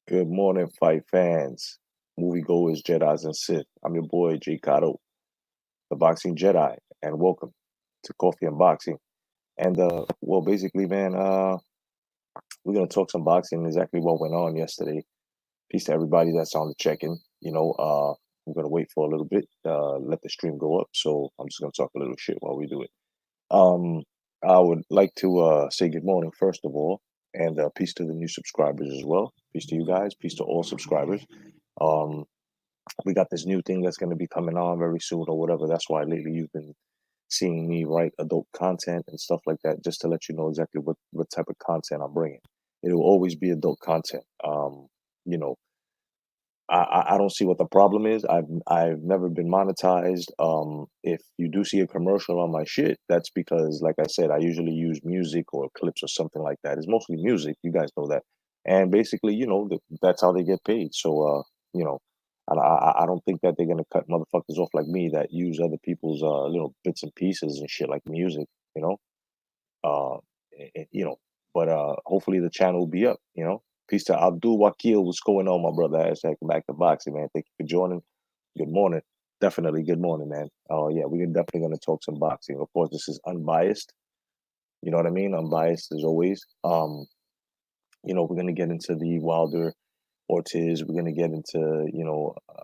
Good morning, fight fans, moviegoers, Jedis, and Sith. I'm your boy, Cotto, the Boxing Jedi, and welcome to Coffee and Boxing. And well, basically, man, we're gonna talk some boxing. Exactly what went on yesterday. Peace to everybody that's on the check-in. I'm gonna wait for a little bit, let the stream go up. So I'm just gonna talk a little shit while we do it. Um, I would like to say good morning first of all, and peace to the new subscribers as well. Peace to you guys. Peace to all subscribers. Um, we got this new thing that's going to be coming on very soon or whatever. That's why lately you've been seeing me write adult content and stuff like that, just to let you know exactly what type of content I'm bringing. It will always be adult content. You know, I don't see what the problem is. I've never been monetized. If you do see a commercial on my shit, that's because, like I said, I usually use music or clips or something like that. It's mostly music. You guys know that, and basically, that's how they get paid. So, you know, I don't think that they're gonna cut motherfuckers off like me that use other people's little bits and pieces and shit like music. You know, uh, you know, but hopefully the channel will be up. Peace to Abdul Wakil. What's going on, my brother? Hashtag back to boxing, man. Thank you for joining. Good morning. Definitely good morning, man. Oh yeah, we're definitely gonna talk some boxing. Of course, this is unbiased. You know what I mean? Unbiased as always. We're gonna get into the Wilder Ortiz. We're gonna get into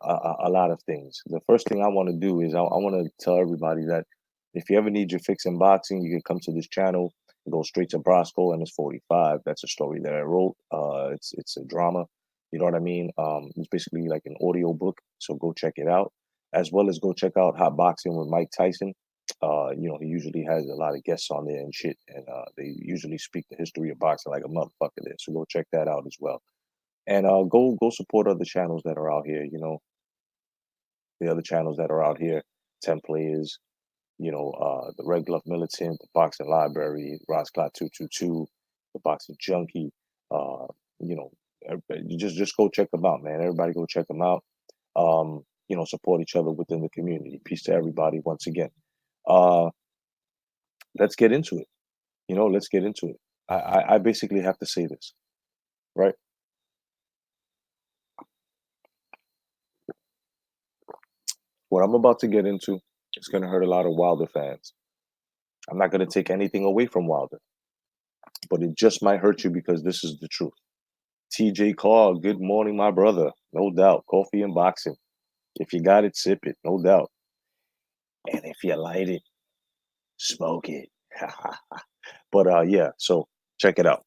a lot of things. The first thing I want to do is I want to tell everybody that if you ever need your fix in boxing, you can come to this channel. Go straight to Brosco and it's 45. That's a story that I wrote. It's a drama. You know what I mean? It's basically like an audio book. So go check it out, as well as go check out Hot Boxing with Mike Tyson. He usually has a lot of guests on there and shit, and they usually speak the history of boxing like a motherfucker there. So go check that out as well, and go support other channels that are out here. The other channels that are out here, 10 Players, the Red Glove Militant, the Boxing Library, Rosclot 222, the Boxing Junkie. Uh, you know, you just go check them out, man. Everybody go check them out. Support each other within the community. Peace to everybody once again. Uh, let's get into it. Let's get into it. I basically have to say this, right? What I'm about to get into is going to hurt a lot of Wilder fans. I'm not going to take anything away from Wilder, but it just might hurt you because this is the truth. TJ Carr, good morning, my brother. No doubt. Coffee and boxing. If you got it, sip it. No doubt. And if you light it, smoke it. But yeah, so check it out.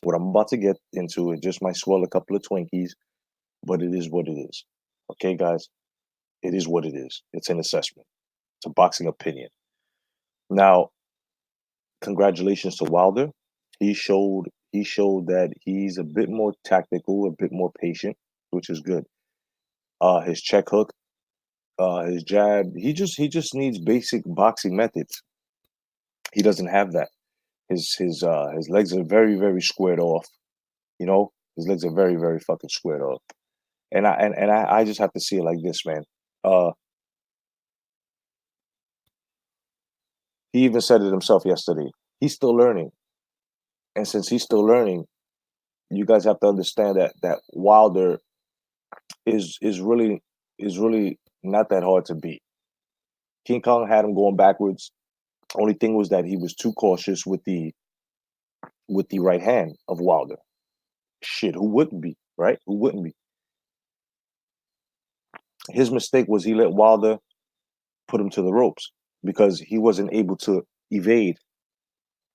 What I'm about to get into, it just might swell a couple of Twinkies, but it is what it is. Okay, guys? It is what it is. It's an assessment. It's a boxing opinion. Now, congratulations to Wilder. He showed that he's a bit more tactical, a bit more patient, which is good. His check hook, his jab, he just needs basic boxing methods. He doesn't have that. His legs are very, very squared off. His legs are very, very fucking squared off. And I just have to see it like this, man. Uh he even said it himself yesterday. He's still learning. And since he's still learning, you guys have to understand that Wilder is really not that hard to beat. King Kong had him going backwards. Only thing was that he was too cautious with the right hand of Wilder. Shit, who wouldn't be, right? Who wouldn't be? His mistake was he let Wilder put him to the ropes because he wasn't able to evade.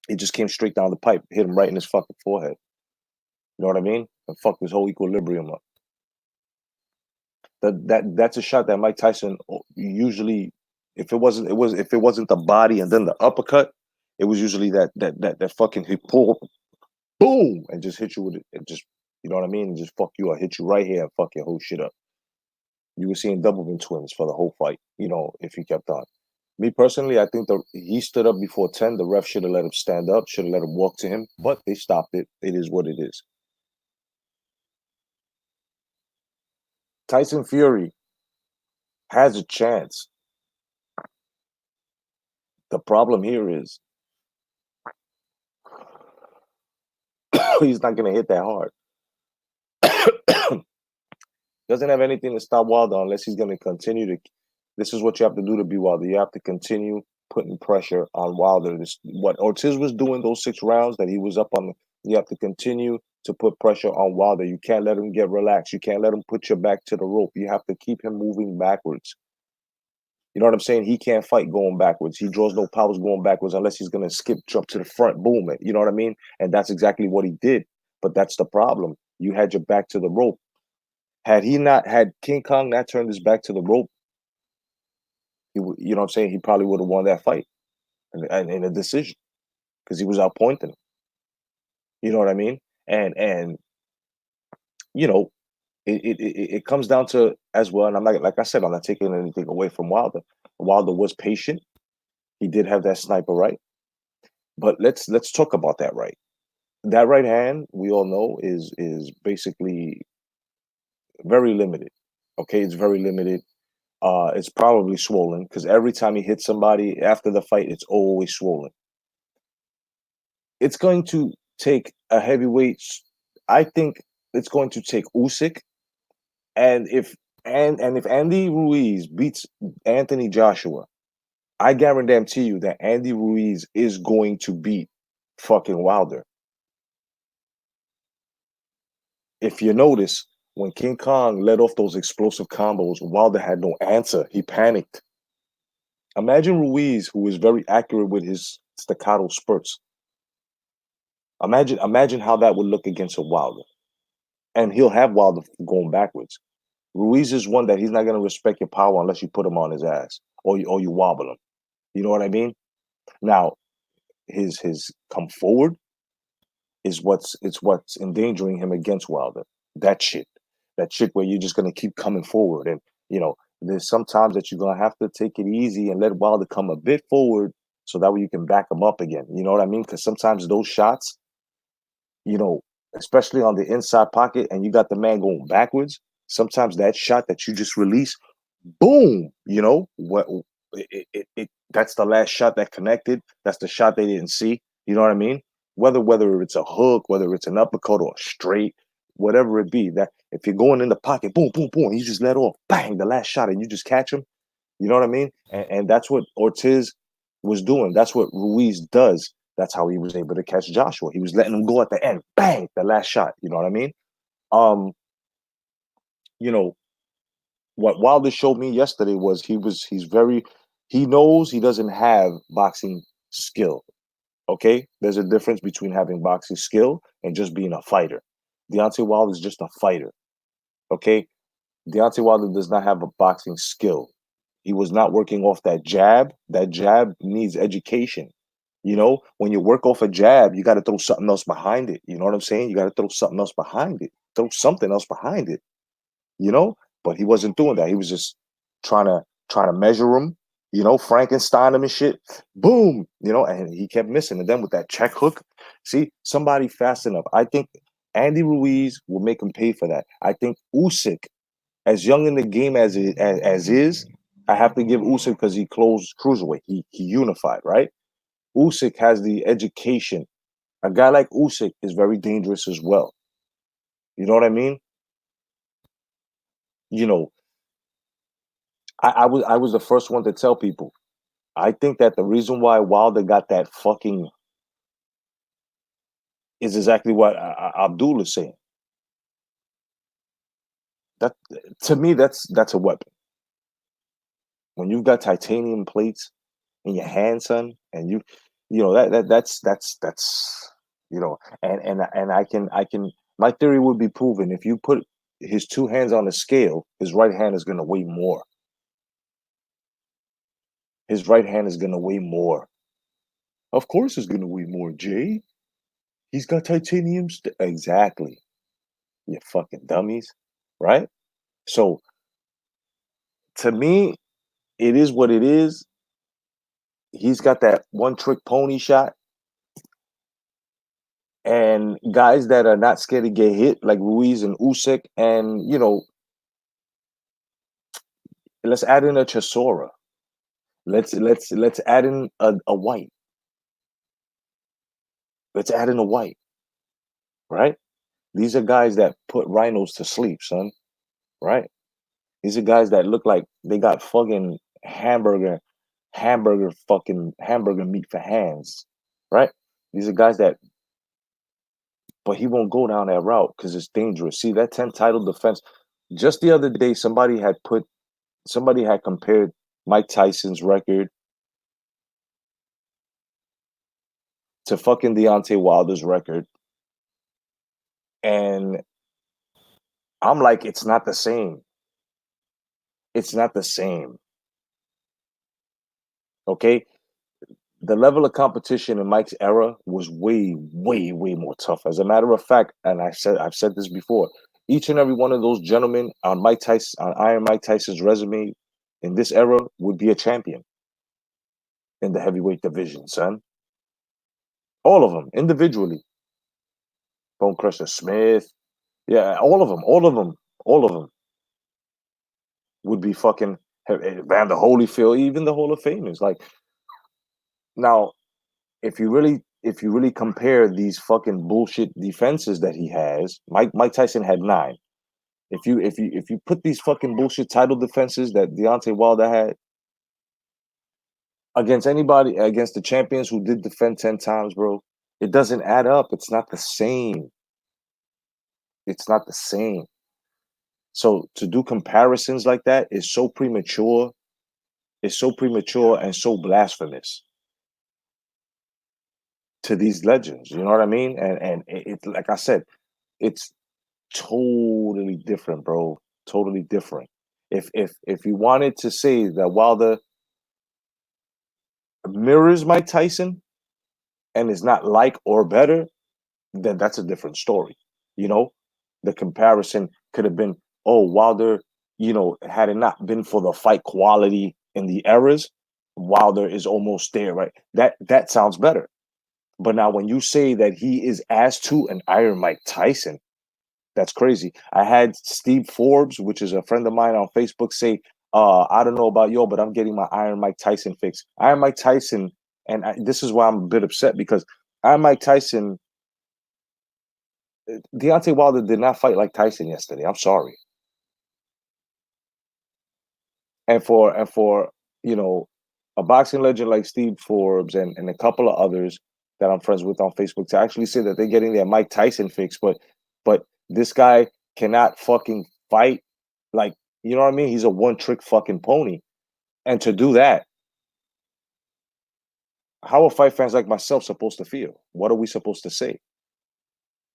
It just came straight down the pipe, hit him right in his fucking forehead. You know what I mean? And fucked his whole equilibrium up. That's a shot that Mike Tyson usually, if it wasn't the body and then the uppercut, it was usually that fucking he pull, boom, and just hit you with it. Just, you know what I mean? And just fuck you up, hit you right here and fuck your whole shit up. You were seeing Doubleman twins for the whole fight. If he kept on. Me personally, I think he stood up before 10. The ref should have let him stand up, should have let him walk to him, but they stopped it. It is what it is. Tyson Fury has a chance. The problem here is he's not going to hit that hard. Doesn't have anything to stop Wilder unless he's going to continue to. This is what you have to do to be Wilder. You have to continue putting pressure on Wilder. This what Ortiz was doing those 6 rounds that he was up on. You have to continue to put pressure on Wilder. You can't let him get relaxed. You can't let him put your back to the rope. You have to keep him moving backwards. You know what I'm saying? He can't fight going backwards. He draws no powers going backwards unless he's going to skip jump to the front, boom it. You know what I mean? And that's exactly what he did. But that's the problem. You had your back to the rope. Had King Kong not turned his back to the rope, you know what I'm saying? He probably would have won that fight in a decision because he was outpointing him. You know what I mean? And you know, it comes down to as well. And I'm not like I said, I'm not taking anything away from Wilder. Wilder was patient. He did have that sniper right. But let's talk about that right. That right hand, we all know, is basically very limited. Okay, it's very limited. It's probably swollen because every time he hits somebody after the fight, it's always swollen. It's going to take a heavyweight. I think it's going to take Usyk, and if Andy Ruiz beats Anthony Joshua, I guarantee you that Andy Ruiz is going to beat fucking Wilder. If you notice, when King Kong let off those explosive combos, Wilder had no answer. He panicked. Imagine Ruiz, who is very accurate with his staccato spurts. Imagine how that would look against a Wilder. And he'll have Wilder going backwards. Ruiz is one that he's not going to respect your power unless you put him on his ass or you wobble him. You know what I mean? Now, his come forward is what's endangering him against Wilder. That shit. That shit where you're just gonna keep coming forward. And there's sometimes that you're gonna have to take it easy and let Wilder come a bit forward so that way you can back him up again. You know what I mean? Because sometimes those shots, you know, especially on the inside pocket and you got the man going backwards, sometimes that shot that you just release, boom, that's the last shot that connected. That's the shot they didn't see. You know what I mean? Whether it's a hook, whether it's an uppercut or a straight, whatever it be, that if you're going in the pocket, boom, boom, boom, you just let off, bang, the last shot, and you just catch him. You know what I mean? And that's what Ortiz was doing. That's what Ruiz does. That's how he was able to catch Joshua. He was letting him go at the end, bang, the last shot. You know what I mean? Um, you know, what Wilder showed me yesterday was he knows he doesn't have boxing skill. Okay, there's a difference between having boxing skill and just being a fighter. Deontay Wilder is just a fighter. Okay, Deontay Wilder does not have a boxing skill. He was not working off that jab. That jab needs education. When you work off a jab, you got to throw something else behind it. You know what I'm saying? You got to throw something else behind it. Throw something else behind it. you know. But he wasn't doing that. He was just trying to measure him, Frankenstein him and shit. Boom, and he kept missing. And then with that check hook, see somebody fast enough. I think Andy Ruiz will make him pay for that. I think Usyk, as young in the game as is, I have to give Usyk because he closed cruiserweight. He unified, right? Usyk has the education. A guy like Usyk is very dangerous as well. You know what I mean? You know, I was the first one to tell people. I think that the reason why Wilder got that fucking is exactly what Abdul is saying. That to me, that's a weapon. When you've got titanium plates in your hand, son, and that's and I can my theory would be proven if you put his two hands on the scale, his right hand is going to weigh more. His right hand is going to weigh more. Of course, it's going to weigh more, Jay. He's got titanium. Exactly. You fucking dummies, right? So to me, it is what it is. He's got that one trick pony shot, and guys that are not scared to get hit, like Ruiz and Usyk, and let's add in a Chisora. Let's add in a White. Let's add in a White, right? These are guys that put rhinos to sleep, son. right? These are guys that look like they got fucking hamburger meat for hands, right? These are guys that, but he won't go down that route because it's dangerous. See that 10 title defense. Just the other day, somebody had compared Mike Tyson's record to fucking Deontay Wilder's record, and I'm like, it's not the same. It's not the same. Okay, the level of competition in Mike's era was way, way, way more tough. As a matter of fact, and I've said this before, each and every one of those gentlemen on Iron Mike Tyson's resume in this era would be a champion in the heavyweight division, son. All of them individually. Bone Crusher Smith, yeah, all of them, all of them would be fucking Vander Holyfield, even the Hall of Famers. Like now, if you really compare these fucking bullshit defenses that he has, Mike Tyson had 9. If you put these fucking bullshit title defenses that Deontay Wilder had against anybody, against the champions who did defend 10 times, bro, it doesn't add up. It's not the same. It's not the same. So to do comparisons like that is so premature. It's so premature and so blasphemous to these legends. You know what I mean? And it's like I said, it's totally different, bro. Totally different. If you wanted to say that Wilder mirrors Mike Tyson and is not like or better, then that's a different story. You know, the comparison could have been, oh, Wilder, had it not been for the fight quality in the eras, Wilder is almost there, right? That sounds better. But now when you say that he is as to an Iron Mike Tyson, that's crazy. I had Steve Forbes, which is a friend of mine on Facebook, say, I don't know about you, but I'm getting my Iron Mike Tyson fix. Iron Mike Tyson, and this is why I'm a bit upset because Iron Mike Tyson, Deontay Wilder did not fight like Tyson yesterday. I'm sorry. And for you know a boxing legend like Steve Forbes and a couple of others that I'm friends with on Facebook to actually say that they're getting their Mike Tyson fix, but this guy cannot fucking fight like, you know what I mean? He's a one trick fucking pony. And to do that, how are fight fans like myself supposed to feel? What are we supposed to say?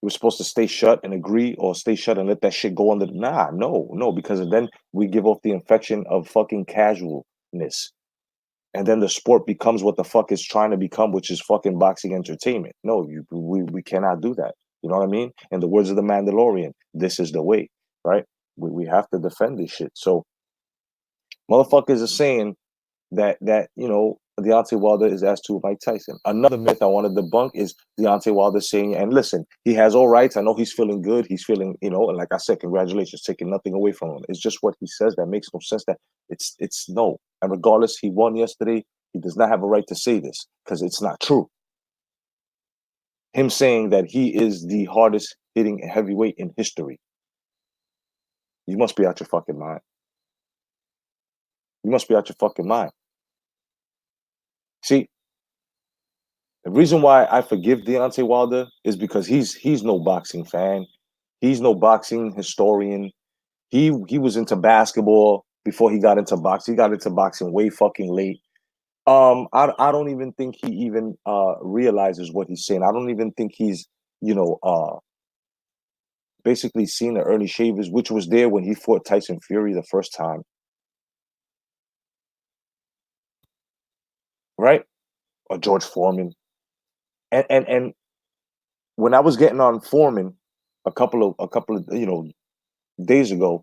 We're supposed to stay shut and agree or stay shut and let that shit go under the no, because then we give off the infection of fucking casualness. And then the sport becomes what the fuck is trying to become, which is fucking boxing entertainment. No, we cannot do that. You know what I mean? In the words of the Mandalorian, this is the way, right? We have to defend this shit. So motherfuckers are saying that Deontay Wilder is as to Mike Tyson. Another myth I want to debunk is Deontay Wilder saying, and listen, he has all rights. I know he's feeling good. He's feeling, and like I said, congratulations, taking nothing away from him. It's just what he says that makes no sense. That it's no. And regardless, he won yesterday. He does not have a right to say this because it's not true. Him saying that he is the hardest hitting heavyweight in history. You must be out your fucking mind. You must be out your fucking mind. See, the reason why I forgive Deontay Wilder is because he's no boxing fan. He's no boxing historian. He was into basketball before he got into boxing. He got into boxing way fucking late. I don't even think he even realizes what he's saying. I don't even think he's, basically seen the Ernie Shavers, which was there when he fought Tyson Fury the first time, right? Or George Foreman. And when I was getting on Foreman a couple of days ago,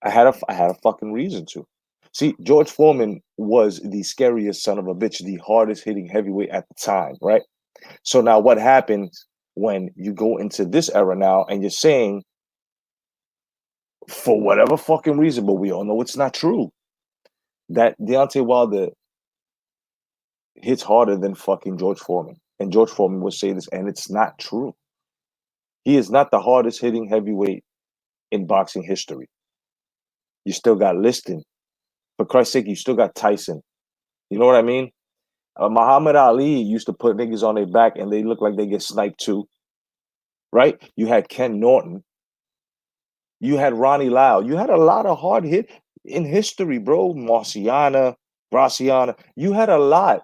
I had a fucking reason to. See, George Foreman was the scariest son of a bitch, the hardest hitting heavyweight at the time, right? So now what happens when you go into this era now and you're saying, for whatever fucking reason, but we all know it's not true, that Deontay Wilder hits harder than fucking George Foreman. And George Foreman would say this, and it's not true. He is not the hardest hitting heavyweight in boxing history. You still got Liston. For Christ's sake, you still got Tyson. You know what I mean? Muhammad Ali used to put niggas on their back and they look like they get sniped too, right? You had Ken Norton. You had Ronnie Lau. You had a lot of hard hit in history, bro. Marciana, Graciana. You had a lot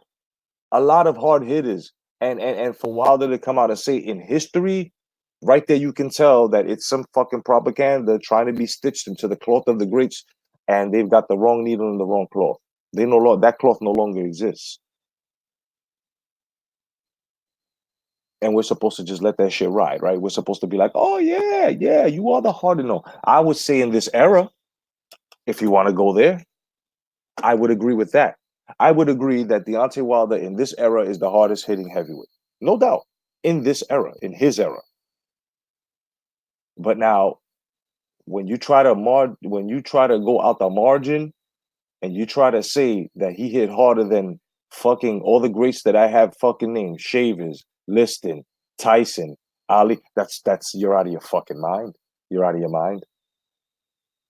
of hard hitters. And for Wilder to come out and say in history, right there you can tell that it's some fucking propaganda trying to be stitched into the cloth of the greats, and they've got the wrong needle in the wrong cloth. They no longer that cloth no longer exists. And we're supposed to just let that shit ride, right? We're supposed to be like, oh yeah, yeah, you are the harder. No, I would say in this era, if you want to go there, I would agree with that. I would agree that Deontay Wilder in this era is the hardest hitting heavyweight, no doubt. In this era, in his era. But now, when you try to go out the margin and you try to say that he hit harder than fucking all the greats that I have fucking named, Shavers, Liston, Tyson, Ali, that's you're out of your fucking mind. You're out of your mind.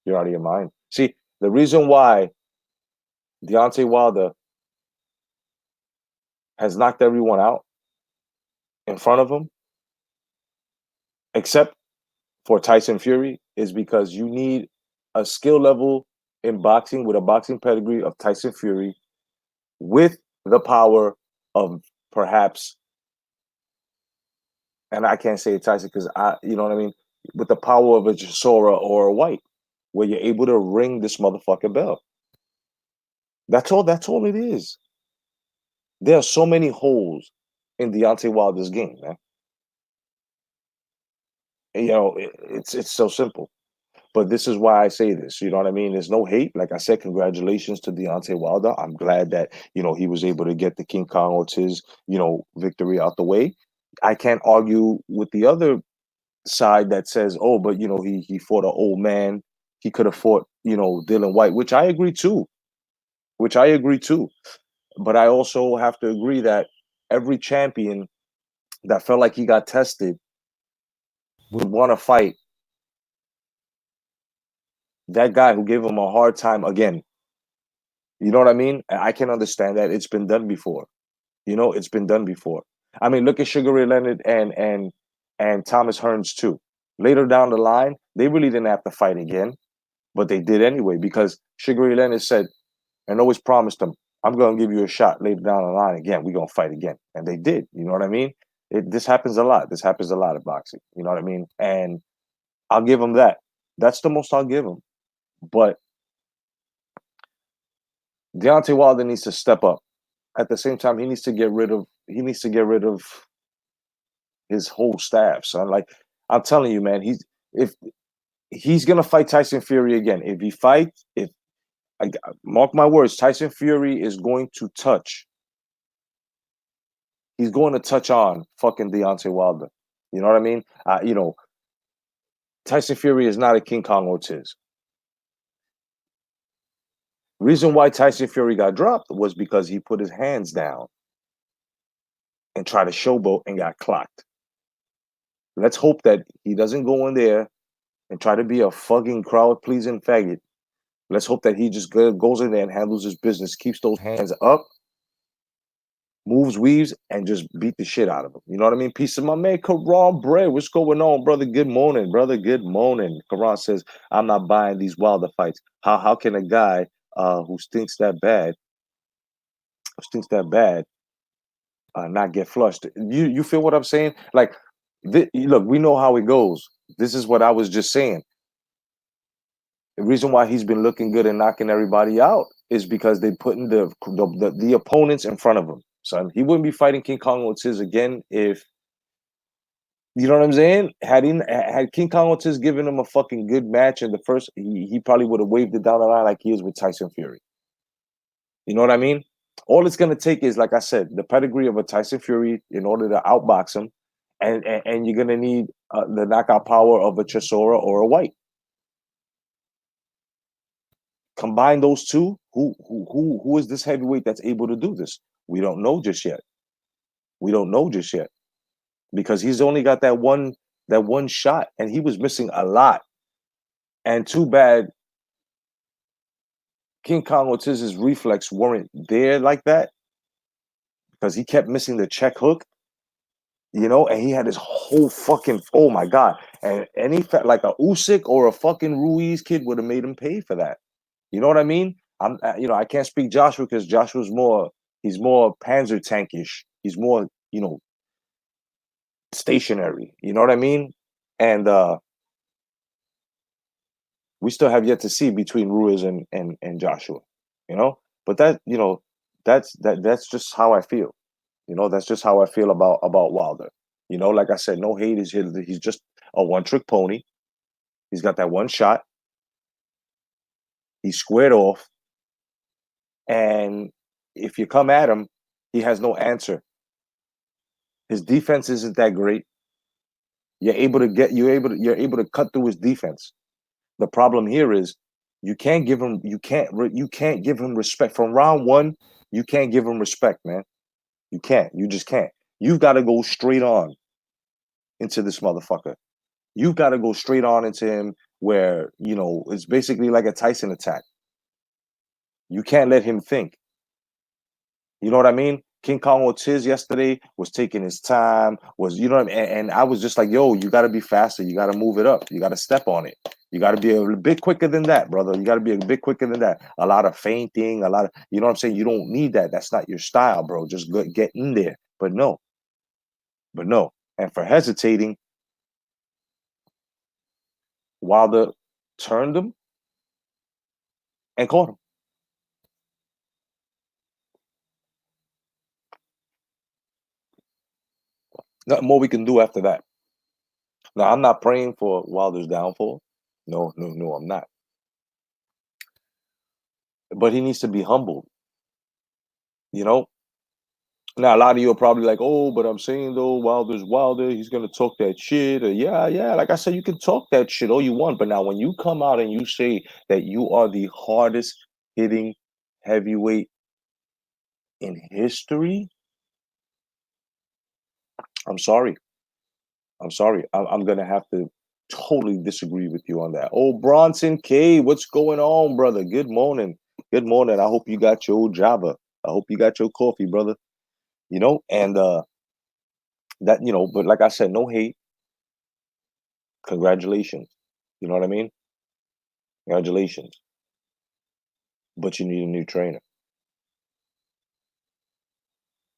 You're out of your mind. See, the reason why Deontay Wilder has knocked everyone out in front of him, except for Tyson Fury, is because you need a skill level in boxing with a boxing pedigree of Tyson Fury with the power of perhaps, and I can't say Tyson because you know what I mean, with the power of a Chisora or a White, where you're able to ring this motherfucking bell. That's all. That's all it is. There are so many holes in Deontay Wilder's game, man. And, you know, it's so simple. But this is why I say this. You know what I mean? There's no hate. Like I said, congratulations to Deontay Wilder. I'm glad that, you know, he was able to get the King Kong Ortiz, you know, victory out the way. I can't argue with the other side that says, oh, but, you know, he fought an old man. He could have fought, you know, Dylan White, which I agree too. Which I agree too. But I also have to agree that every champion that felt like he got tested would want to fight that guy who gave him a hard time again. You know what I mean? I can understand that. It's been done before. You know, it's been done before. I mean, look at Sugar Ray Leonard and Thomas Hearns too. Later down the line, they really didn't have to fight again, but they did anyway because Sugar Ray Leonard said and always promised them, "I'm going to give you a shot later down the line again. We're going to fight again," and they did. You know what I mean? This happens a lot. This happens a lot in boxing. You know what I mean? And I'll give them that. That's the most I'll give them. But Deontay Wilder needs to step up. At the same time, he needs to get rid of his whole staff, son. Like I'm telling you, man, if he's gonna fight Tyson Fury again. If he fights, if I mark my words, Tyson Fury is going to touch. He's going to touch on fucking Deontay Wilder. You know what I mean? You know, Tyson Fury is not a King Kong Ortiz. Reason why Tyson Fury got dropped was because he put his hands down and tried to showboat and got clocked. Let's hope that he doesn't go in there and try to be a fucking crowd pleasing faggot. Let's hope that he just goes in there and handles his business, keeps those hands up, moves, weaves, and just beat the shit out of him. You know what I mean? Peace of my man, Karan Bread. What's going on, brother? Good morning, brother. Good morning. Karan says, I'm not buying these Wilder fights. How can a guy who stinks that bad, not get flushed? You feel what I'm saying? Like, look, we know how it goes. This is what I was just saying. The reason why he's been looking good and knocking everybody out is because they putting the opponents in front of him. So he wouldn't be fighting King Kong Ortiz again if you know what I'm saying. Had King Kong Ortiz given him a fucking good match in the first, he probably would have waved it down the line like he is with Tyson Fury. You know what I mean? All it's gonna take is, like I said, the pedigree of a Tyson Fury in order to outbox him, and you're gonna need the knockout power of a Chisora or a White. Combine those two, who is this heavyweight that's able to do this? We don't know just yet. We don't know just yet because he's only got that one shot, and he was missing a lot. And too bad King Kong Ortiz's reflex weren't there like that because he kept missing the check hook, and he had his whole fucking oh my god, and any like a Usyk or a fucking Ruiz kid would have made him pay for that. You know what I mean? I can't speak Joshua because Joshua's he's more Panzer tankish. He's more, stationary. You know what I mean? And we still have yet to see between Ruiz and Joshua. You know, but that's just how I feel. That's just how I feel about Wilder. Like I said, no hate. He's just a one trick pony. He's got that one shot. He's squared off, and if you come at him, he has no answer. His defense isn't that great. You're able to cut through his defense. The problem here is you can't give him respect from round one. You can't give him respect, man. You just can't. You've got to go straight on into this motherfucker. You've got to go straight on into him where it's basically like a Tyson attack. You can't let him think. You know what I mean? King Kong Ortiz yesterday was taking his time, was you know what I mean? And I was just like, yo, you gotta be faster, you gotta move it up, you gotta step on it. You gotta be a bit quicker than that, brother. You gotta be a bit quicker than that. A lot of feinting, a lot of you know what I'm saying? You don't need that. That's not your style, bro. Just get in there. But no. And for hesitating, Wilder turned him and caught him. Nothing more we can do after that. Now, I'm not praying for Wilder's downfall. No, no, no, I'm not. But he needs to be humbled, you know? Now, a lot of you are probably like, oh, but I'm saying though, Wilder's Wilder. He's going to talk that shit. Yeah, yeah. Like I said, you can talk that shit all you want. But now, when you come out and you say that you are the hardest hitting heavyweight in history, I'm sorry. I'm sorry. I'm going to have to totally disagree with you on that. Oh, Bronson K, what's going on, brother? Good morning. Good morning. I hope you got your Java. I hope you got your coffee, brother. And but like I said, no hate. Congratulations. You know what I mean? Congratulations. But you need a new trainer.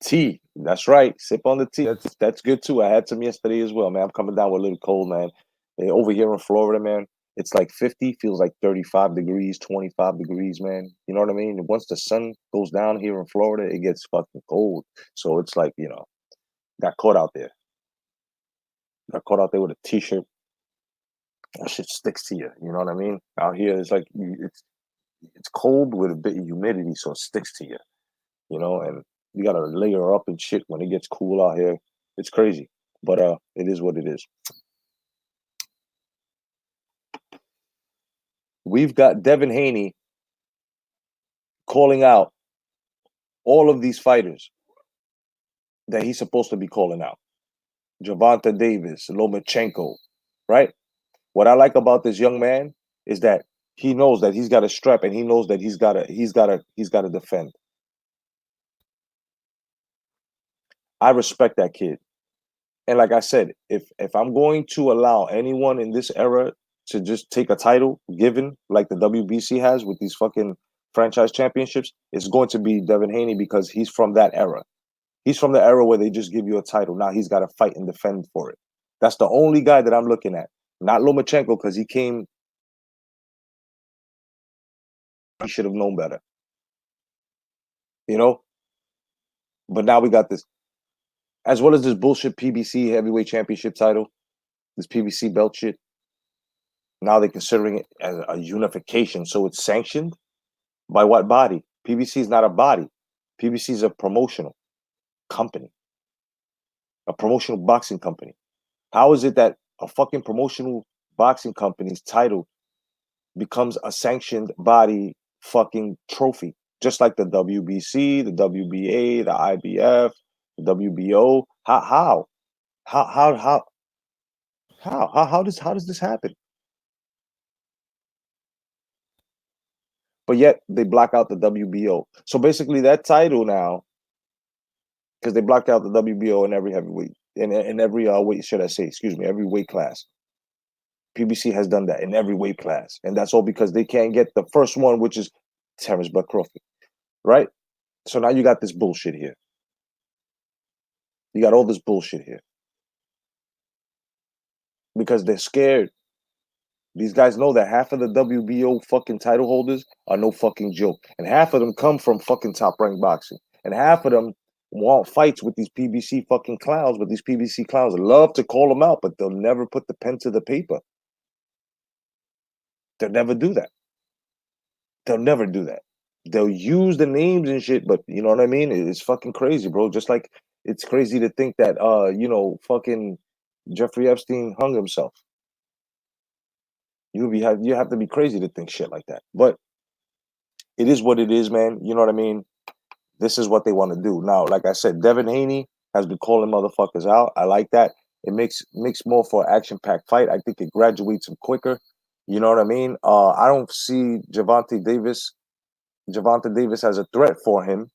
Tea. That's right. Sip on the tea. That's good too. I had some yesterday as well, man. I'm coming down with a little cold, man. Over here in Florida, man, it's like 50, feels like 35 degrees, 25 degrees, man. You know what I mean? Once the sun goes down here in Florida, it gets fucking cold. So it's like, got caught out there. Got caught out there with a t-shirt. That shit sticks to you. You know what I mean? Out here, it's like it's cold with a bit of humidity, so it sticks to you. And you gotta layer up and shit when it gets cool out here. It's crazy, but it is what it is. We've got Devin Haney calling out all of these fighters that he's supposed to be calling out. Gervonta Davis, Lomachenko, right? What I like about this young man is that he knows that he's got a strap and he knows that he's gotta defend. I respect that kid. And like I said, if I'm going to allow anyone in this era to just take a title given like the WBC has with these fucking franchise championships, it's going to be Devin Haney because he's from that era. He's from the era where they just give you a title. Now he's got to fight and defend for it. That's the only guy that I'm looking at. Not Lomachenko because he should have known better, you know? But now we got this, as well as this bullshit PBC heavyweight championship title, this PBC belt shit. Now they're considering it as a unification. So it's sanctioned by what body? PBC is not a body. PBC is a promotional company, a promotional boxing company. How is it that a fucking promotional boxing company's title becomes a sanctioned body fucking trophy? Just like the WBC, the WBA, the IBF, the WBO. How does this happen? but yet they block out the WBO. So basically, that title now, because they blocked out the WBO in every heavyweight, in every weight, should I say? Excuse me, every weight class. PBC has done that in every weight class, and that's all because they can't get the first one, which is Terrence Bud Crawford, right? So now you got this bullshit here. You got all this bullshit here because they're scared. These guys know that half of the WBO fucking title holders are no fucking joke, and half of them come from fucking top ranked boxing, and half of them want fights with these PBC fucking clowns. But these PBC clowns love to call them out, but they'll never put the pen to the paper. They'll never do that. They'll never do that. They'll use the names and shit, but you know what I mean? It's fucking crazy, bro. Just like it's crazy to think that fucking Jeffrey Epstein hung himself. You have to be crazy to think shit like that. But it is what it is, man. You know what I mean? This is what they want to do. Now, like I said, Devin Haney has been calling motherfuckers out. I like that. It makes more for an action-packed fight. I think it graduates him quicker. You know what I mean? I don't see Gervonta Davis as a threat for him.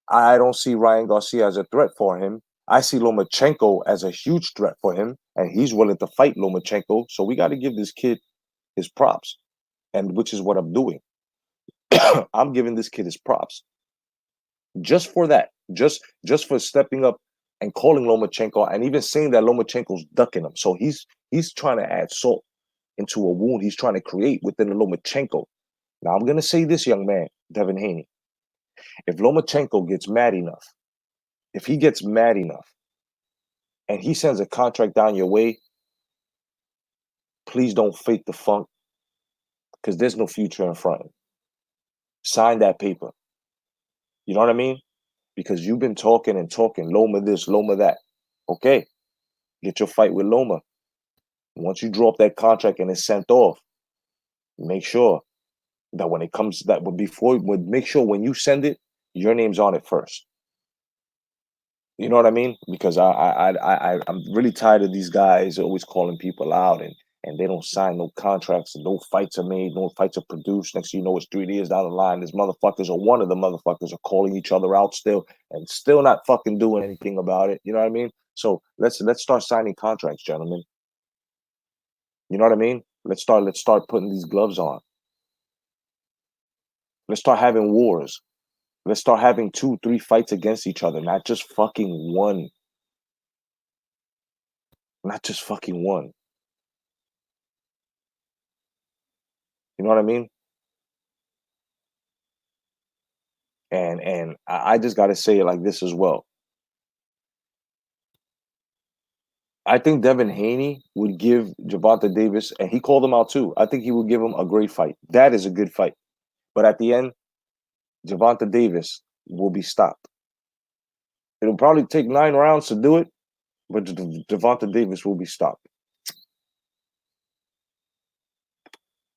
I don't see Ryan Garcia as a threat for him. I see Lomachenko as a huge threat for him, and he's willing to fight Lomachenko. So we got to give this kid his props, and which is what I'm doing. I'm giving this kid his props just for that, just for stepping up and calling Lomachenko, and even saying that Lomachenko's ducking him. So he's trying to add salt into a wound he's trying to create within the Lomachenko. Now I'm gonna say this, young man, Devin Haney. If Lomachenko gets mad enough, if he gets mad enough, and he sends a contract down your way, please don't fake the funk, because there's no future in front. Sign that paper. You know what I mean? Because you've been talking and talking, Loma this, Loma that. Okay, get your fight with Loma. Once you drop that contract and it's sent off, make sure that when it comes that before make sure when you send it, your name's on it first. You know what I mean? Because I'm really tired of these guys always calling people out and they don't sign no contracts and no fights are made, no fights are produced. Next thing you know, it's 3 years down the line. These motherfuckers or one of the motherfuckers are calling each other out still and still not fucking doing anything about it. You know what I mean? So let's start signing contracts, gentlemen. You know what I mean? Let's start putting these gloves on. Let's start having wars. Let's start having 2, 3 fights against each other, not just fucking one. Not just fucking one. You know what I mean? And I just gotta say it like this as well. I think Devin Haney would give Gervonta Davis, and he called him out too. I think he would give him a great fight. That is a good fight. But at the end, Gervonta Davis will be stopped. It'll probably take 9 rounds to do it, but Gervonta Davis will be stopped.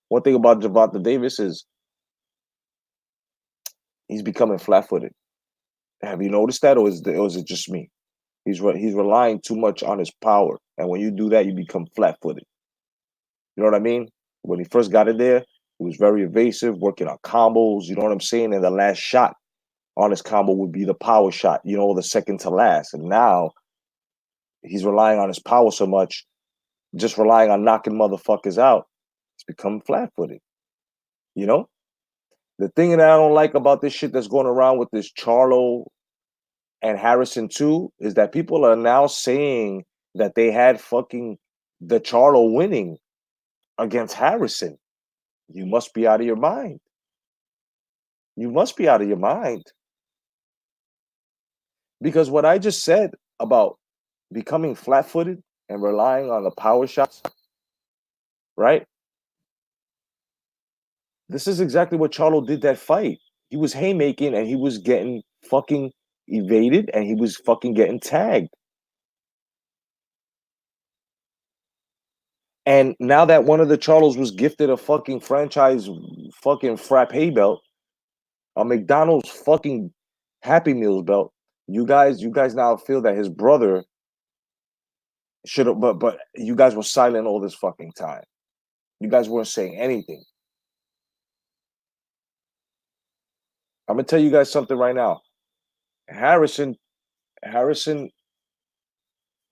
One thing about Gervonta Davis is he's becoming flat-footed. Have you noticed that, or is it just me? He's relying too much on his power, and when you do that, you become flat-footed. You know what I mean? When he first got in there, he was very evasive, working on combos. You know what I'm saying? And the last shot on his combo would be the power shot. You know, the second to last. And now he's relying on his power so much, just relying on knocking motherfuckers out. He's become flat-footed. You know? The thing that I don't like about this shit that's going around with this Charlo and Harrison too is that people are now saying that they had fucking the Charlo winning against Harrison. You must be out of your mind. You must be out of your mind. Because what I just said about becoming flat-footed and relying on the power shots, right? This is exactly what Charlo did that fight. He was haymaking and he was getting fucking evaded and he was fucking getting tagged. And now that one of the Charlos was gifted a fucking franchise fucking frappe belt, a McDonald's fucking Happy Meals belt, you guys now feel that his brother should have, but you guys were silent all this fucking time. You guys weren't saying anything. I'm gonna tell you guys something right now. Harrison Harrison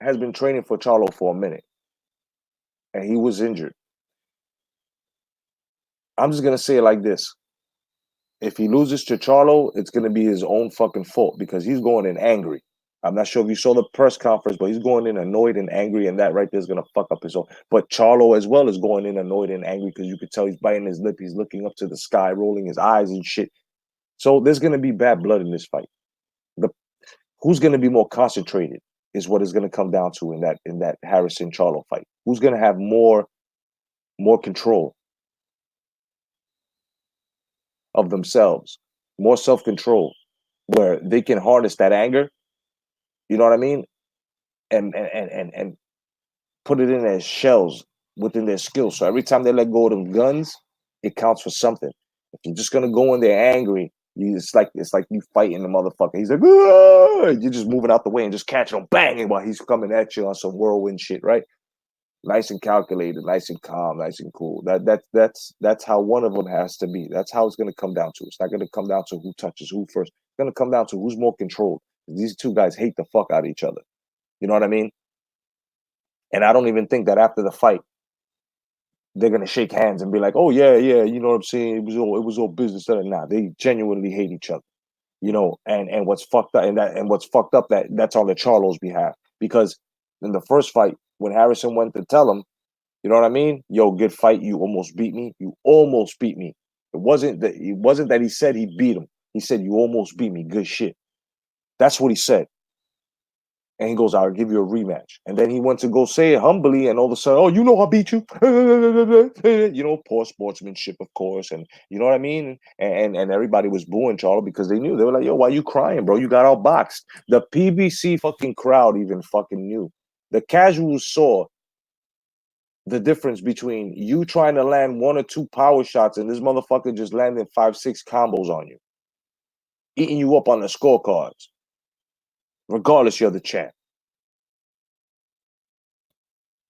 has been training for Charlo for a minute, and he was injured. I'm just gonna say it like this: if he loses to Charlo, it's gonna be his own fucking fault because he's going in angry. I'm not sure if you saw the press conference, but he's going in annoyed and angry, and that right there is gonna fuck up his own. But Charlo as well is going in annoyed and angry because you could tell he's biting his lip, he's looking up to the sky, rolling his eyes and shit. So there's gonna be bad blood in this fight. The Who's gonna be more concentrated is what it's gonna come down to in that Harrison Charlo fight. Who's gonna have more control of themselves, more self control, where they can harness that anger. You know what I mean? And put it in their shells within their skills. So every time they let go of them guns, it counts for something. If you're just gonna go in there angry, it's like you fighting the motherfucker. He's like, "Ah!" You're just moving out the way and just catching him banging while he's coming at you on some whirlwind shit, right? Nice and calculated, nice and calm, nice and cool. That's how one of them has to be. That's how it's gonna come down to. It's not gonna come down to who touches who first. It's gonna come down to who's more controlled. These two guys hate the fuck out of each other. You know what I mean? And I don't even think that after the fight they're gonna shake hands and be like, "Oh yeah, yeah," you know what I'm saying? It was all business. Nah, they genuinely hate each other. You know, and what's fucked up and what's fucked up that's on the Charlo's behalf because in the first fight when Harrison went to tell him, you know what I mean? Yo, good fight. You almost beat me. You almost beat me. It wasn't that he said he beat him. He said you almost beat me. Good shit. That's what he said. And he goes, I'll give you a rematch. And then he went to go say it humbly, and all of a sudden, oh, you know I beat you. You know, poor sportsmanship, of course. And you know what I mean? And everybody was booing Charlo because they knew. They were like, yo, why you crying, bro? You got outboxed. The PBC fucking crowd even fucking knew. The casuals saw the difference between you trying to land one or two power shots and this motherfucker just landing 5, 6 combos on you, eating you up on the scorecards, regardless you're the champ.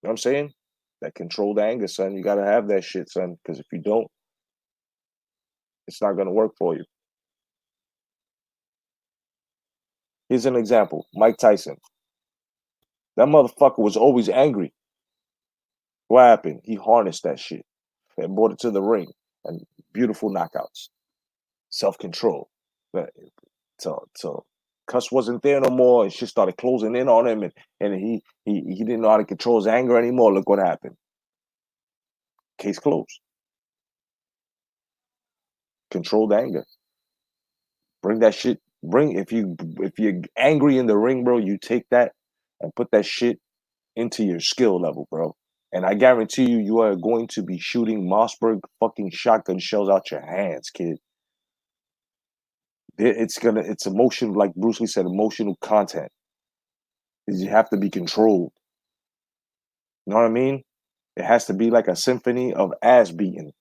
You know what I'm saying? That controlled anger, son. You gotta have that shit, son. Because if you don't, it's not gonna work for you. Here's an example: Mike Tyson. That motherfucker was always angry. What happened? He harnessed that shit and brought it to the ring, and beautiful knockouts, self control. So Cuss wasn't there no more, and shit started closing in on him, and he didn't know how to control his anger anymore. Look what happened. Case closed. Controlled anger. Bring that shit. Bring if you're angry in the ring, bro, you take that and put that shit into your skill level, bro. And I guarantee you, you are going to be shooting Mossberg fucking shotgun shells out your hands, kid. It's emotion, like Bruce Lee said, emotional content. You have to be controlled. You know what I mean? It has to be like a symphony of ass beating.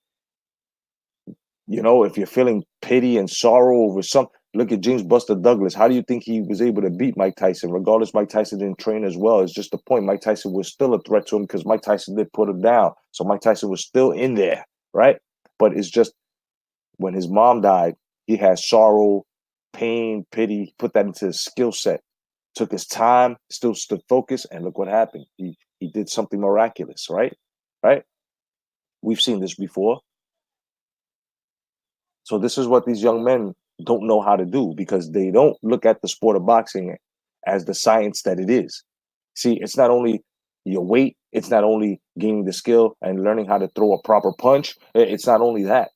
You know, if you're feeling pity and sorrow over some, look at James Buster Douglas. How do you think he was able to beat Mike Tyson? Regardless, Mike Tyson didn't train as well. It's just the point. Mike Tyson was still a threat to him because Mike Tyson did put him down. So Mike Tyson was still in there, right? But it's just when his mom died, he had sorrow, pain, pity, put that into his skill set. Took his time, still stood focused, and look what happened. He did something miraculous, right? Right? We've seen this before. So this is what these young men don't know how to do because they don't look at the sport of boxing as the science that it is. See, it's not only your weight, it's not only gaining the skill and learning how to throw a proper punch. It's not only that.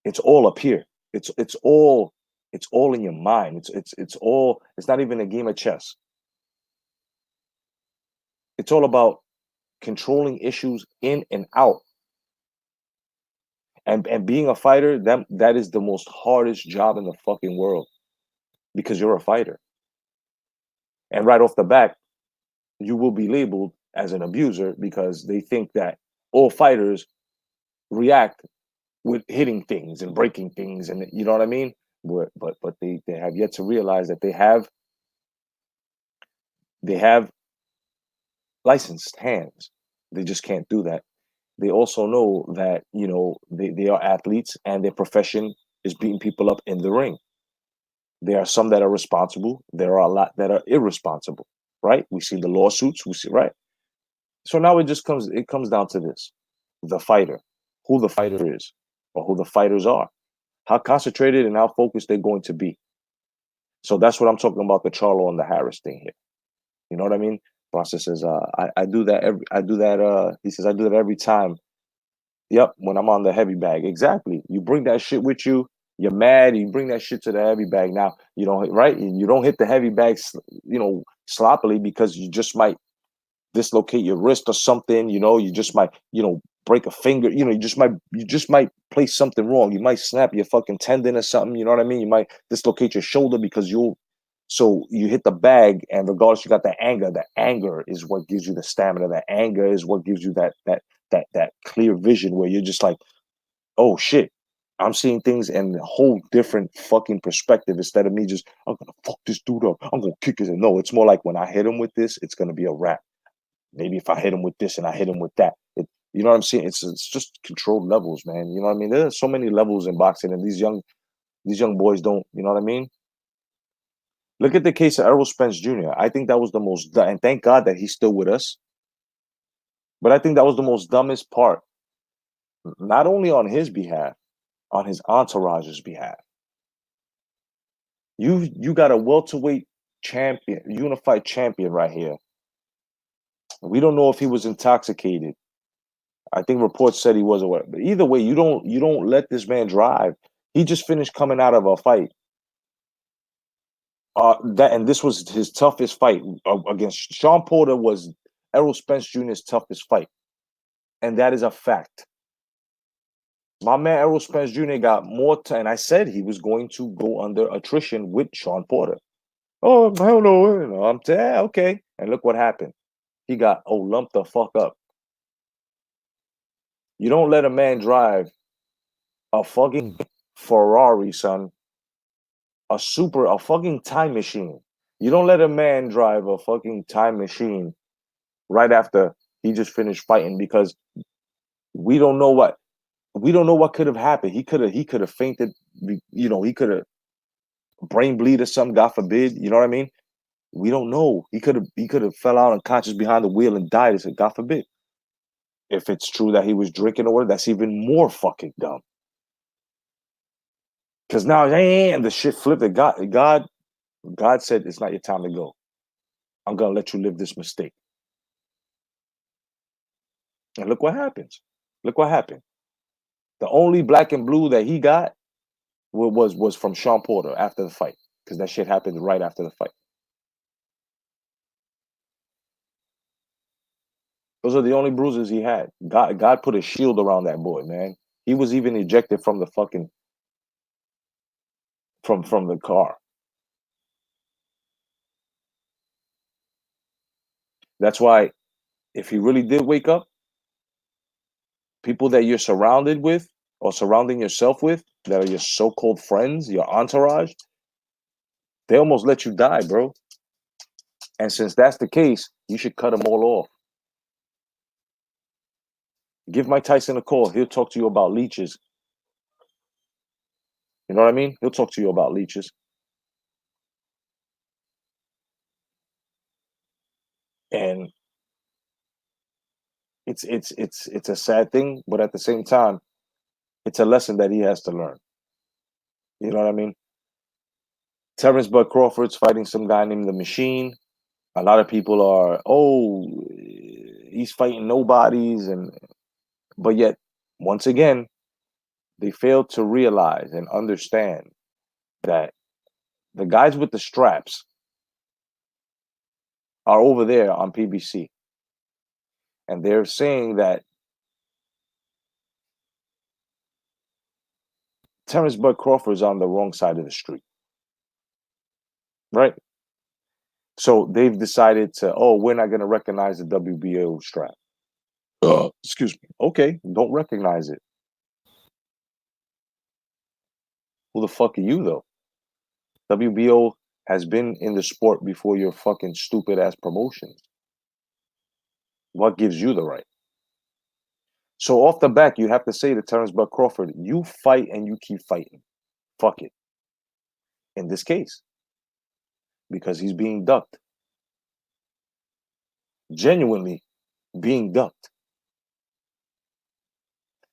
It's all up here. It's all in your mind. It's all it's not even a game of chess. It's all about controlling issues in and out. And being a fighter, that is the most hardest job in the fucking world because you're a fighter. And right off the bat, you will be labeled as an abuser because they think that all fighters react with hitting things and breaking things, and you know what I mean. But they have yet to realize that they have licensed hands. They just can't do that. They also know that they are athletes and their profession. is beating people up in the ring. There are some that are responsible. There are a lot that are irresponsible, right? We see the lawsuits. We see, right? So now it comes down to this: the fighter, who the fighter is, or who the fighters are, how concentrated and how focused they're going to be. So that's what I'm talking about, the Charlo and the Harris thing here. You know what I mean? Process says, I do that I do that he says I do that every time. Yep, when I'm on the heavy bag. Exactly. You bring that shit with you, you're mad, you bring that shit to the heavy bag. Now, you don't, right? You don't hit the heavy bag, sloppily, because you just might dislocate your wrist or something. You just might, break a finger. You just might place something wrong. You might snap your fucking tendon or something. You know what I mean? You might dislocate your shoulder because so you hit the bag, and regardless, you got the anger. The anger is what gives you the stamina. The anger is what gives you that clear vision where you're just like, oh shit, I'm seeing things in a whole different fucking perspective, instead of me just, I'm gonna fuck this dude up, I'm gonna kick his. No, it's more like, when I hit him with this, it's gonna be a wrap. Maybe if I hit him with this and I hit him with that, you know what I'm saying? It's just controlled levels, man. You know what I mean? There's so many levels in boxing, and these young boys don't. You know what I mean? Look at the case of Errol Spence Jr. I think that was the most, and thank God that he's still with us. But I think that was the most dumbest part, not only on his behalf, on his entourage's behalf. You got a welterweight champion, unified champion right here. We don't know if he was intoxicated. I think reports said he was, or what. But either way, you don't let this man drive. He just finished coming out of a fight. And this was his toughest fight, against Sean Porter. Was Errol Spence Jr.'s toughest fight, and that is a fact. My man Errol Spence Jr. got more time, and I said he was going to go under attrition with Sean Porter. Oh, I don't know. I'm saying, okay. And look what happened. He got lumped the fuck up. You don't let a man drive a fucking Ferrari, son, a fucking time machine. You don't let a man drive a fucking time machine right after he just finished fighting, because we don't know what could have happened. He could have fainted. He could have brain bleed or something. God forbid. You know what I mean? We don't know. He could have fell out unconscious behind the wheel and died. Said, God forbid. If it's true that he was drinking or whatever, that's even more fucking dumb. Because now, and the shit flipped. God said, it's not your time to go. I'm gonna let you live this mistake. And look what happens. Look what happened. The only black and blue that he got was from Sean Porter after the fight, because that shit happened right after the fight. Those are the only bruises he had. God put a shield around that boy, man. He was even ejected from the fucking from the car. That's why, if he really did wake up, people that you're surrounded with, or surrounding yourself with, that are your so-called friends, your entourage, they almost let you die, bro. And since that's the case, you should cut them all off. Give Mike Tyson a call. He'll talk to you about leeches. You know what I mean? He'll talk to you about leeches. And it's a sad thing, but at the same time, it's a lesson that he has to learn. You know what I mean? Terrence Bud Crawford's fighting some guy named the Machine. A lot of people are, he's fighting nobodies, but yet, once again, they fail to realize and understand that the guys with the straps are over there on PBC, and they're saying that Terrence Bud Crawford is on the wrong side of the street, right? So they've decided to, we're not going to recognize the WBO strap. Excuse me. Okay, don't recognize it. Who the fuck are you, though? WBO has been in the sport before your fucking stupid ass promotions. What gives you the right? So off the back, you have to say to Terrence Bud Crawford, you fight and you keep fighting. fuck it. In this case, because he's being ducked. Genuinely being ducked.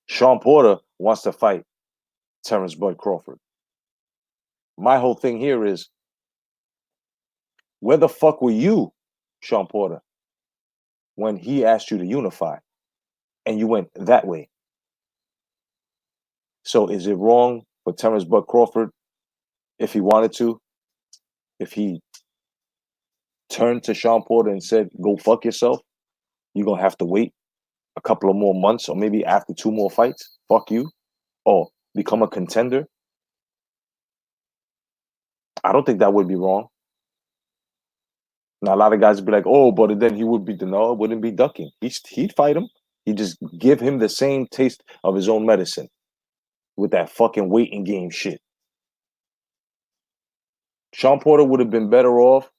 Sean Porter wants to fight Terrence Bud Crawford. My whole thing here is, where the fuck were you, Sean Porter, when he asked you to unify and you went that way? So is it wrong for Terrence Bud Crawford, if he wanted to, if he turned to Sean Porter and said, go fuck yourself, you're going to have to wait a couple of more months or maybe after 2 more fights, fuck you, or become a contender? I don't think that would be wrong. Now, a lot of guys would be like, oh, but then he would be, no, it wouldn't be ducking. He'd fight him. He'd just give him the same taste of his own medicine with that fucking waiting game shit. Sean Porter would have been better off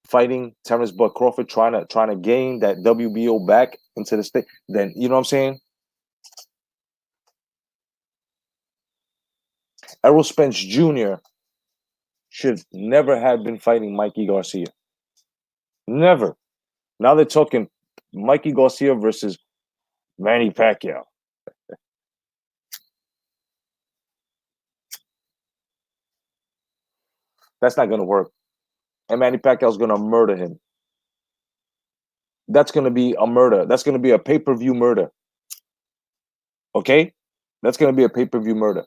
fighting Terrence Bud Crawford, trying to gain that WBO back into the state. Then, you know what I'm saying? Errol Spence Jr. should never have been fighting Mikey Garcia. Never. Now they're talking Mikey Garcia versus Manny Pacquiao. That's not going to work. And Manny Pacquiao's going to murder him. That's going to be a murder. That's going to be a pay-per-view murder. Okay? That's going to be a pay-per-view murder.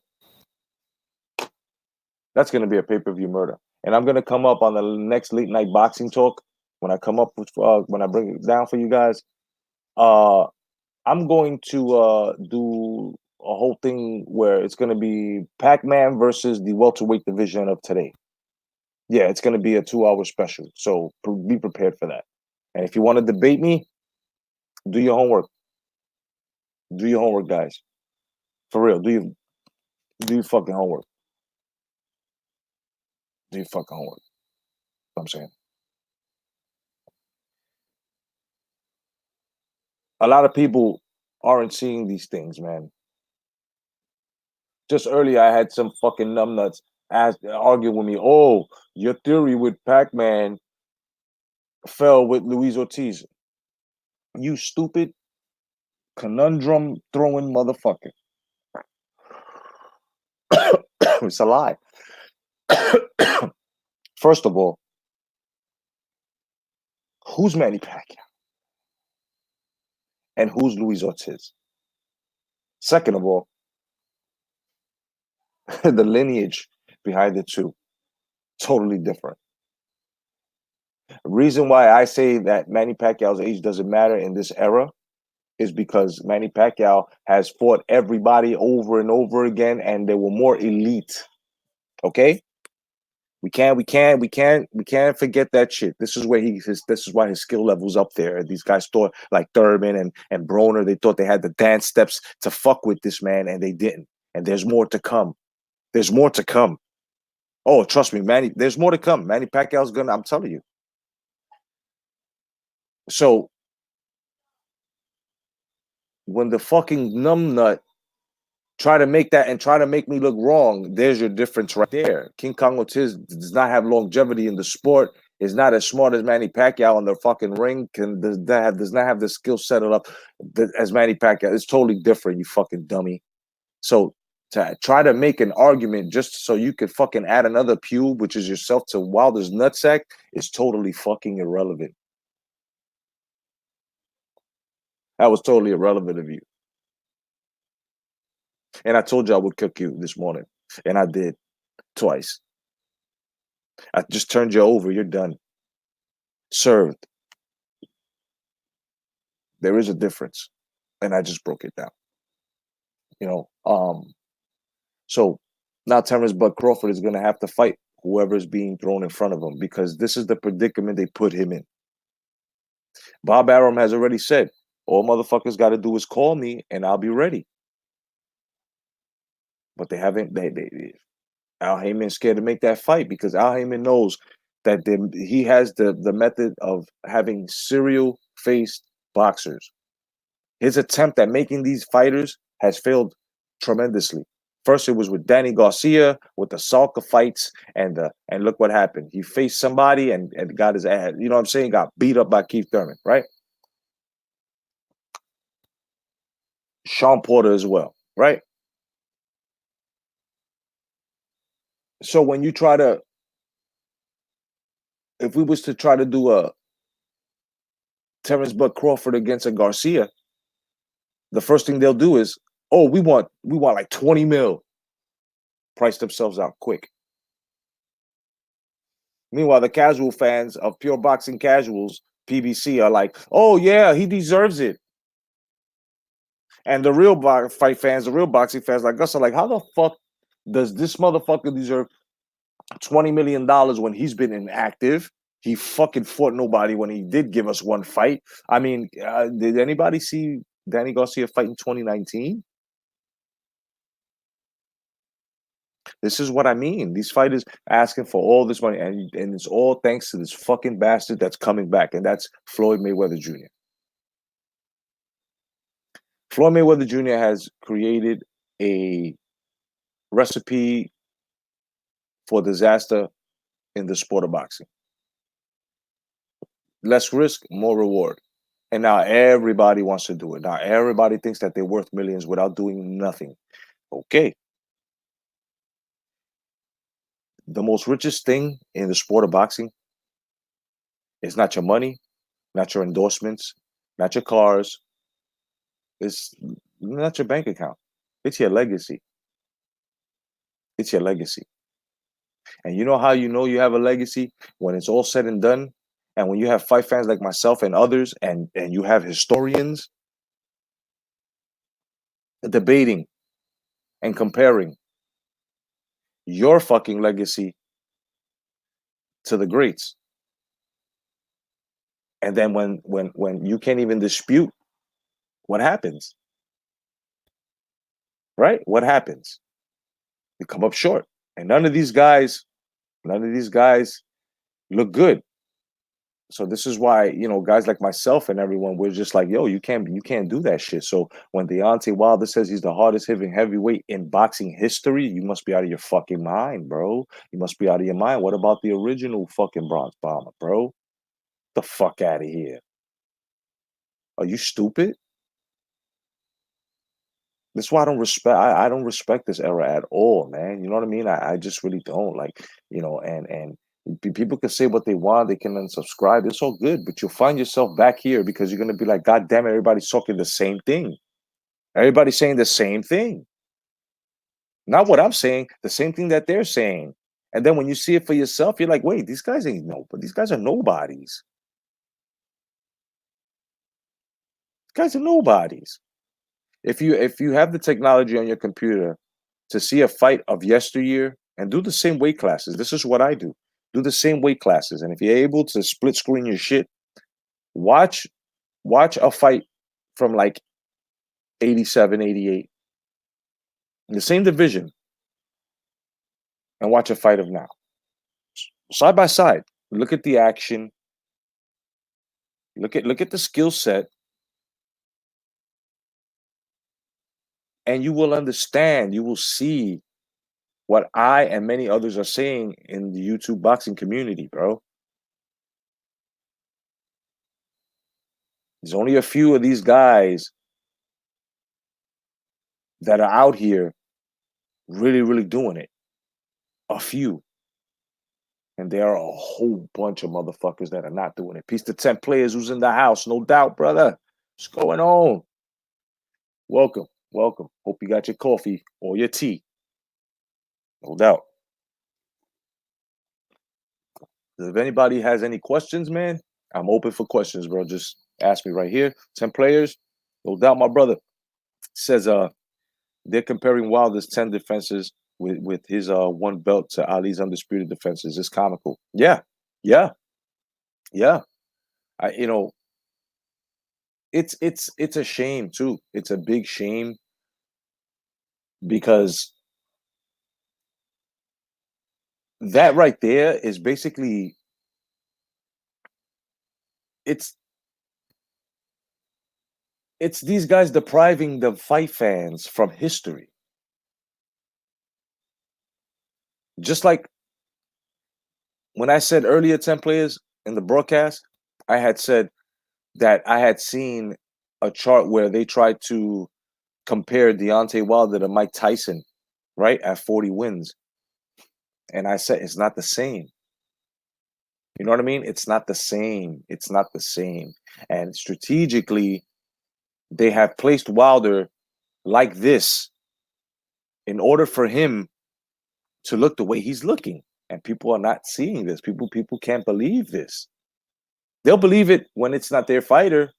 That's going to be a pay-per-view murder. And I'm going to come up on the next late night boxing talk. When I come up with, when I bring it down for you guys, I'm going to do a whole thing where it's going to be Pac-Man versus the welterweight division of today. Yeah, it's going to be a 2-hour special. So be prepared for that. And if you want to debate me, do your homework. Do your homework, guys. For real, do your fucking homework. Do your fucking homework. That's what I'm saying. A lot of people aren't seeing these things, man. Just earlier, I had some fucking numbnuts argue with me. Oh, your theory with Pac-Man fell with Luis Ortiz. You stupid conundrum throwing motherfucker. It's a lie. First of all, who's Manny Pacquiao? And who's Luis Ortiz? Second of all, the lineage behind the two, totally different. The reason why I say that Manny Pacquiao's age doesn't matter in this era is because Manny Pacquiao has fought everybody over and over again, and they were more elite. Okay? We can't forget that shit. This is where this is why his skill level's up there. These guys thought, like Thurman and Broner, they thought they had the dance steps to fuck with this man, and they didn't. And there's more to come. There's more to come. Oh, trust me, Manny, there's more to come. Manny Pacquiao's gonna, I'm telling you. So when the fucking numbnut try to make that and try to make me look wrong, there's your difference right there. King Kong Ortiz does not have longevity in the sport, is not as smart as Manny Pacquiao in the fucking ring, does not have the skill set up as Manny Pacquiao. It's totally different, you fucking dummy. So to try to make an argument just so you could fucking add another pube, which is yourself, to Wilder's nutsack is totally fucking irrelevant. That was totally irrelevant of you. And I told you I would cook you this morning. And I did. Twice. I just turned you over. You're done. Served. There is a difference. And I just broke it down. You know, so now Terrence Bud Crawford is going to have to fight whoever is being thrown in front of him, because this is the predicament they put him in. Bob Arum has already said, all motherfuckers got to do is call me and I'll be ready. But they haven't. Al Heyman's scared to make that fight because Al Heyman knows that he has the method of having serial-faced boxers. His attempt at making these fighters has failed tremendously. First, it was with Danny Garcia with the Salka fights, and look what happened. He faced somebody and got his ass. You know what I'm saying? Got beat up by Keith Thurman, right? Sean Porter as well, right? So when you try to, if we was to try to do a Terrence Bud Crawford against a Garcia, the first thing they'll do is, oh, we want like 20 mil, price themselves out quick. Meanwhile, the casual fans of pure boxing casuals, PBC, are like, oh yeah, he deserves it. And the real fight fans, the real boxing fans like us are like, how the fuck does this motherfucker deserve $20 million when he's been inactive? He fucking fought nobody when he did give us one fight. I mean, did anybody see Danny Garcia fight in 2019? This is what I mean. These fighters asking for all this money, and it's all thanks to this fucking bastard that's coming back, and that's Floyd Mayweather Jr. Floyd Mayweather Jr. has created a recipe for disaster in the sport of boxing. Less risk, more reward. And now everybody wants to do it. Now everybody thinks that they're worth millions without doing nothing. Okay. The most richest thing in the sport of boxing is not your money, not your endorsements, not your cars. It's not your bank account. It's your legacy. It's your legacy. And you know how you know you have a legacy? When it's all said and done, and when you have fight fans like myself and others, and you have historians debating and comparing your fucking legacy to the greats. And then when you can't even dispute, what happens? Right? What happens? You come up short. And none of these guys look good. So this is why, guys like myself and everyone, we're just like, yo, you can't do that shit. So when Deontay Wilder says he's the hardest hitting heavyweight in boxing history, you must be out of your fucking mind, bro. You must be out of your mind. What about the original fucking Bronx Bomber, bro? The fuck out of here. Are you stupid? That's why I don't respect this era at all, man. You know what I mean? I just really don't. Like, and people can say what they want, they can unsubscribe. It's all good, but you'll find yourself back here because you're gonna be like, God damn it, everybody's talking the same thing. Everybody's saying the same thing. Not what I'm saying, the same thing that they're saying. And then when you see it for yourself, you're like, wait, these guys ain't no, but these guys are nobodies. These guys are nobodies. If you have the technology on your computer to see a fight of yesteryear and do the same weight classes. This is what I do. Do the same weight classes. And if you're able to split screen your shit, watch a fight from like 87, 88 in the same division and watch a fight of now. Side by side. Look at the action. Look at the skill set, and you will understand, you will see what I and many others are saying in the YouTube boxing community, bro. There's only a few of these guys that are out here really, really doing it. A few. And there are a whole bunch of motherfuckers that are not doing it. Peace to 10 players who's in the house, no doubt, brother. What's going on? Welcome, welcome. Hope you got your coffee or your tea. No doubt. If anybody has any questions, man, I'm open for questions, bro. Just ask me right here. 10 players, no doubt, my brother. Says they're comparing Wilder's 10 defenses with his one belt to Ali's undisputed defenses. It's comical. Yeah, yeah, yeah. I it's a shame too. It's a big shame because that right there is basically it's it's these guys depriving the fight fans from history. Just like when I said earlier 10 players in the broadcast, I had said that I had seen a chart where they tried to compare Deontay Wilder to Mike Tyson, right, at 40 wins. And I said it's not the same. You know what I mean? It's not the same. It's not the same. And strategically, they have placed Wilder like this in order for him to look the way he's looking. And people are not seeing this. People can't believe this. They'll believe it when it's not their fighter,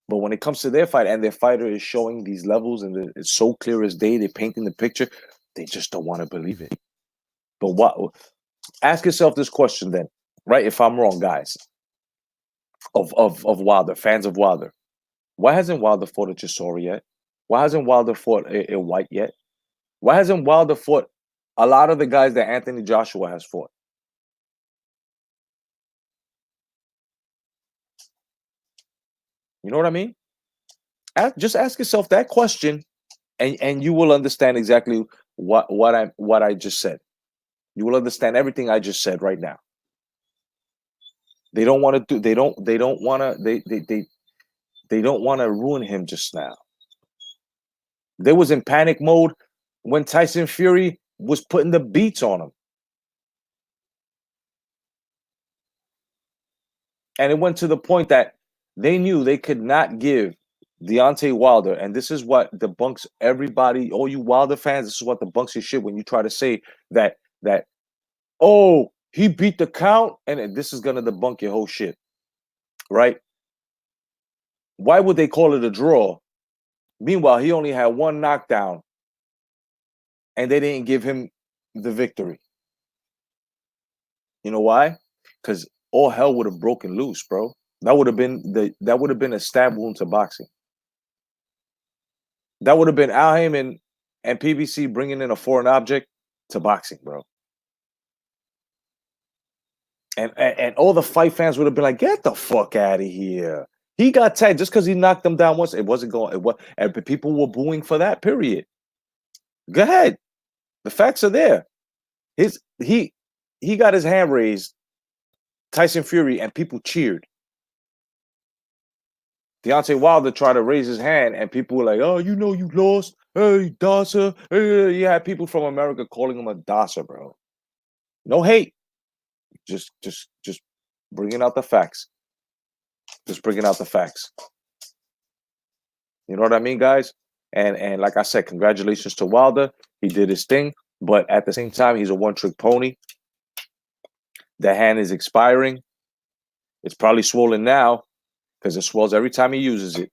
but when it comes to their fight and their fighter is showing these levels and it's so clear as day, they're painting the picture, they just don't want to believe it. But what? Ask yourself this question then, right? If I'm wrong, guys, of Wilder, fans of Wilder, why hasn't Wilder fought a Chisora yet? Why hasn't Wilder fought a White yet? Why hasn't Wilder fought a lot of the guys that Anthony Joshua has fought? You know what I mean? Just ask yourself that question, and you will understand exactly what I just said. You will understand everything I just said right now. They don't want to do. They don't want to. They don't want to ruin him just now. They was in panic mode when Tyson Fury was putting the beats on him. And it went to the point that they knew they could not give Deontay Wilder, and this is what debunks everybody, all you Wilder fans, this is what debunks your shit when you try to say that oh, he beat the count, and this is gonna debunk your whole shit. Right? Why would they call it a draw? Meanwhile, he only had one knockdown and they didn't give him the victory. You know why? Because all hell would have broken loose, bro. That would have been a stab wound to boxing. That would have been Al Heyman and PBC bringing in a foreign object to boxing, bro. And all the fight fans would have been like, "Get the fuck out of here." He got tagged just because he knocked them down once. It wasn't going. It was, and people were booing for that. Period. Go ahead. The facts are there. He got his hand raised, Tyson Fury, and people cheered. Deontay Wilder tried to raise his hand, and people were like, "Oh, you know you lost. Hey, Dasa." Hey. You had people from America calling him a Dasa, bro. No hate. Just bringing out the facts. Just bringing out the facts. You know what I mean, guys? And like I said, congratulations to Wilder. He did his thing, but at the same time, he's a one-trick pony. The hand is expiring. It's probably swollen now because it swells every time he uses it.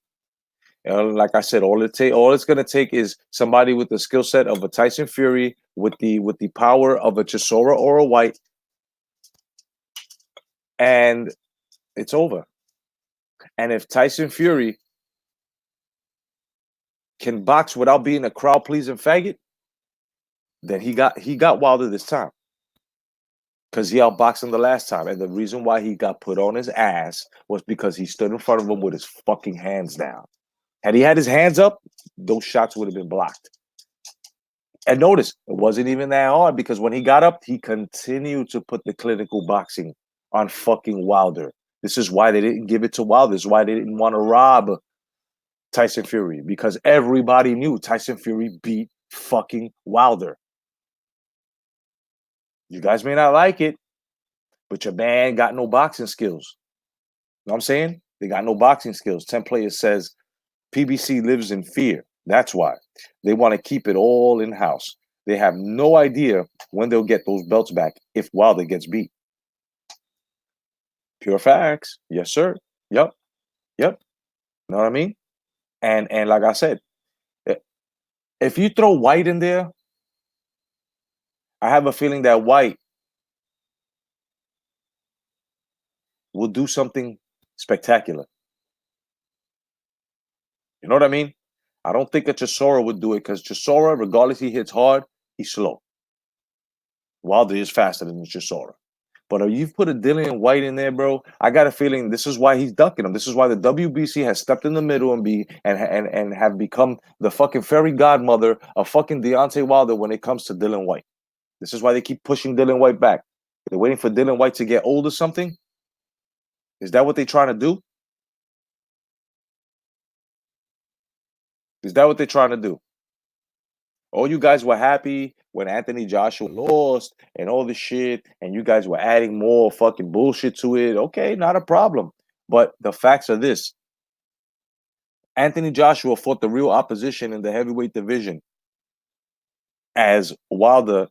And like I said, all it's gonna take is somebody with the skill set of a Tyson Fury, with the power of a Chisora or a White, and it's over. And if Tyson Fury can box without being a crowd pleasing faggot, then he got Wilder this time. Because he outboxed him the last time. And the reason why he got put on his ass was because he stood in front of him with his fucking hands down. Had he had his hands up, those shots would have been blocked. And notice, it wasn't even that hard because when he got up, he continued to put the clinical boxing on fucking Wilder. This is why they didn't give it to Wilder. This is why they didn't want to rob Tyson Fury, because everybody knew Tyson Fury beat fucking Wilder. You guys may not like it, but your man got no boxing skills. You know what I'm saying? They got no boxing skills. 10 Players says PBC lives in fear. That's why. They want to keep it all in-house. They have no idea when they'll get those belts back if Wilder gets beat. Pure facts. Yes, sir. Yep. You know what I mean? And like I said, if you throw White in there, I have a feeling that White will do something spectacular. You know what I mean? I don't think a Chisora would do it because Chisora, regardless he hits hard, he's slow. Wilder is faster than Chisora. But if you put a Dillian White in there, bro, I got a feeling this is why he's ducking him. This is why the WBC has stepped in the middle and have become the fucking fairy godmother of fucking Deontay Wilder when it comes to Dillian White. This is why they keep pushing Dylan White back. They're waiting for Dylan White to get old or something. Is that what they're trying to do? Is that what they're trying to do? All you guys were happy when Anthony Joshua lost and all this shit, and you guys were adding more fucking bullshit to it. Okay, not a problem. But the facts are this. Anthony Joshua fought the real opposition in the heavyweight division, as Wilder,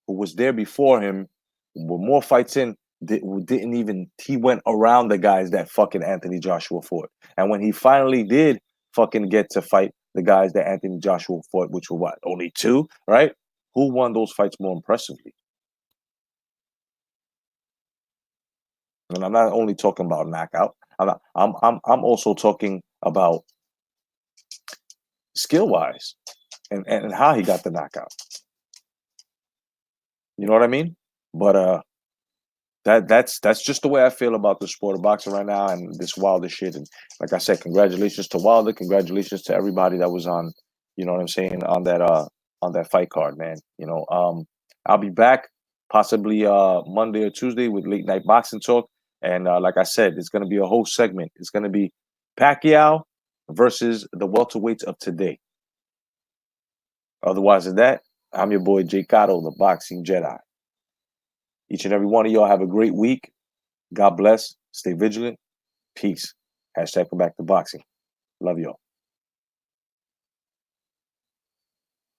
who was there before him, with more fights in, didn't even, he went around the guys that fucking Anthony Joshua fought. And when he finally did fucking get to fight the guys that Anthony Joshua fought, which were what, only two, right? Who won those fights more impressively? And I'm not only talking about knockout. I'm also talking about skill wise and how he got the knockout. You know what I mean? But that's just the way I feel about the sport of boxing right now and this Wilder shit. And like I said, congratulations to Wilder, congratulations to everybody that was on, you know what I'm saying, on that fight card, man. I'll be back possibly Monday or Tuesday with late night boxing talk. And like I said, it's gonna be a whole segment. It's gonna be Pacquiao versus the welterweights of today. Otherwise than that, I'm your boy Jay Cotto, the Boxing Jedi. Each and every one of y'all have a great week. God bless. Stay vigilant. Peace. Hashtag come back to boxing. Love y'all.